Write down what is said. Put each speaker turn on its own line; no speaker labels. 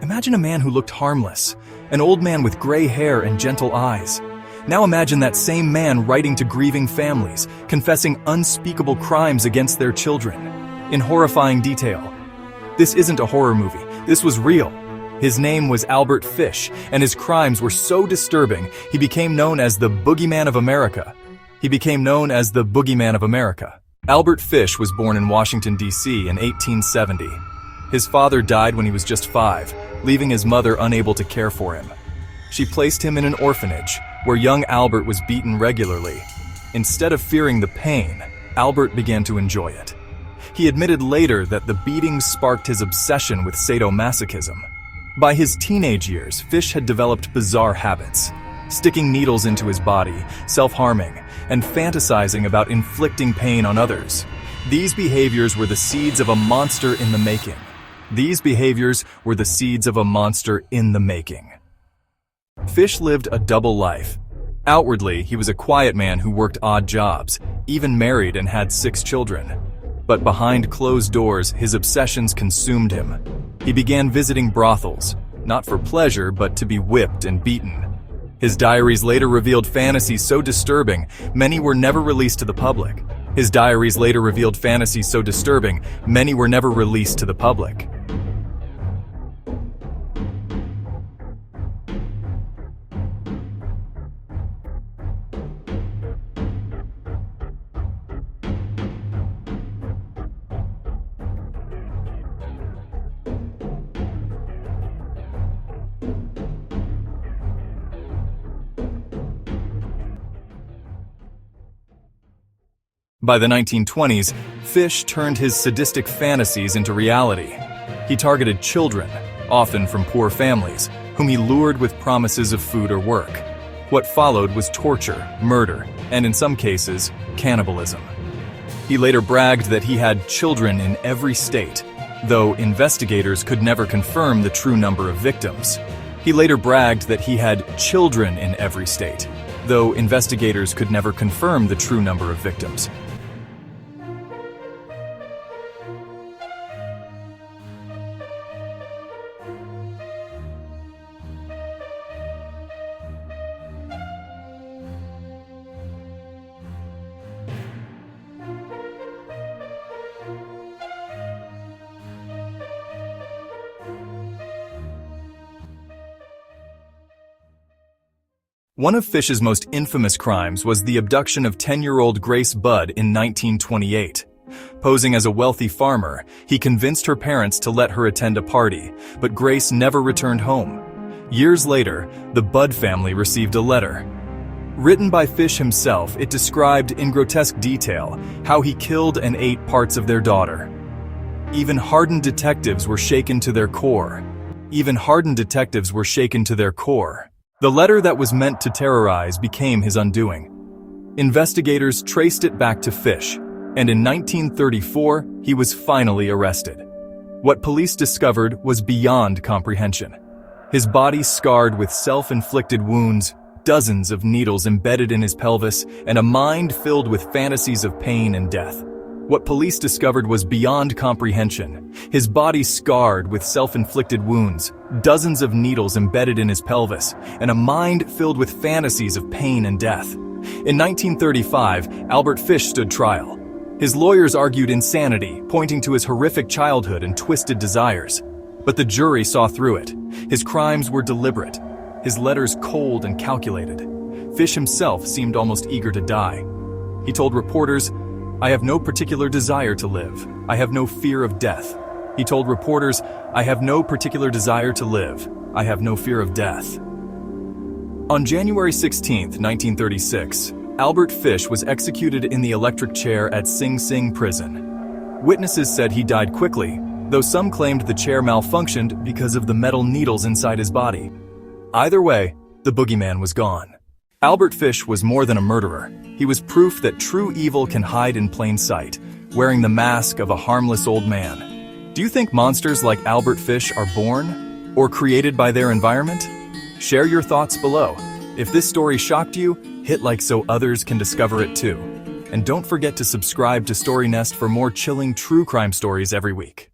Imagine a man who looked harmless, an old man with gray hair and gentle eyes. Now imagine that same man writing to grieving families, confessing unspeakable crimes against their children, in horrifying detail. This isn't a horror movie, this was real. His name was Albert Fish, and his crimes were so disturbing, he became known as the Boogeyman of America. Albert Fish was born in Washington, D.C. in 1870. His father died when he was just 5, leaving his mother unable to care for him. She placed him in an orphanage, where young Albert was beaten regularly. Instead of fearing the pain, Albert began to enjoy it. He admitted later that the beatings sparked his obsession with sadomasochism. By his teenage years, Fish had developed bizarre habits, sticking needles into his body, self-harming, and fantasizing about inflicting pain on others. These behaviors were the seeds of a monster in the making. Fish lived a double life. Outwardly, he was a quiet man who worked odd jobs, even married and had 6 children. But behind closed doors, his obsessions consumed him. He began visiting brothels, not for pleasure, but to be whipped and beaten. His diaries later revealed fantasies so disturbing, many were never released to the public. By the 1920s, Fish turned his sadistic fantasies into reality. He targeted children, often from poor families, whom he lured with promises of food or work. What followed was torture, murder, and in some cases, cannibalism. He later bragged that he had children in every state, though investigators could never confirm the true number of victims. One of Fish's most infamous crimes was the abduction of 10-year-old Grace Budd in 1928. Posing as a wealthy farmer, he convinced her parents to let her attend a party, but Grace never returned home. Years later, the Budd family received a letter. Written by Fish himself, it described in grotesque detail how he killed and ate parts of their daughter. Even hardened detectives were shaken to their core. The letter that was meant to terrorize became his undoing. Investigators traced it back to Fish, and in 1934, he was finally arrested. What police discovered was beyond comprehension. His body scarred with self-inflicted wounds, dozens of needles embedded in his pelvis, and a mind filled with fantasies of pain and death. His body scarred with self-inflicted wounds, dozens of needles embedded in his pelvis, and a mind filled with fantasies of pain and death. In 1935, Albert Fish stood trial. His lawyers argued insanity, pointing to his horrific childhood and twisted desires. But the jury saw through it. His crimes were deliberate, his letters cold and calculated. Fish himself seemed almost eager to die. He told reporters, "I have no particular desire to live. I have no fear of death." On January 16, 1936, Albert Fish was executed in the electric chair at Sing Sing prison. Witnesses said he died quickly, though some claimed the chair malfunctioned because of the metal needles inside his body. Either way, the boogeyman was gone. Albert Fish was more than a murderer. He was proof that true evil can hide in plain sight, wearing the mask of a harmless old man. Do you think monsters like Albert Fish are born or created by their environment? Share your thoughts below. If this story shocked you, hit like so others can discover it too. And don't forget to subscribe to StoryNest for more chilling true crime stories every week.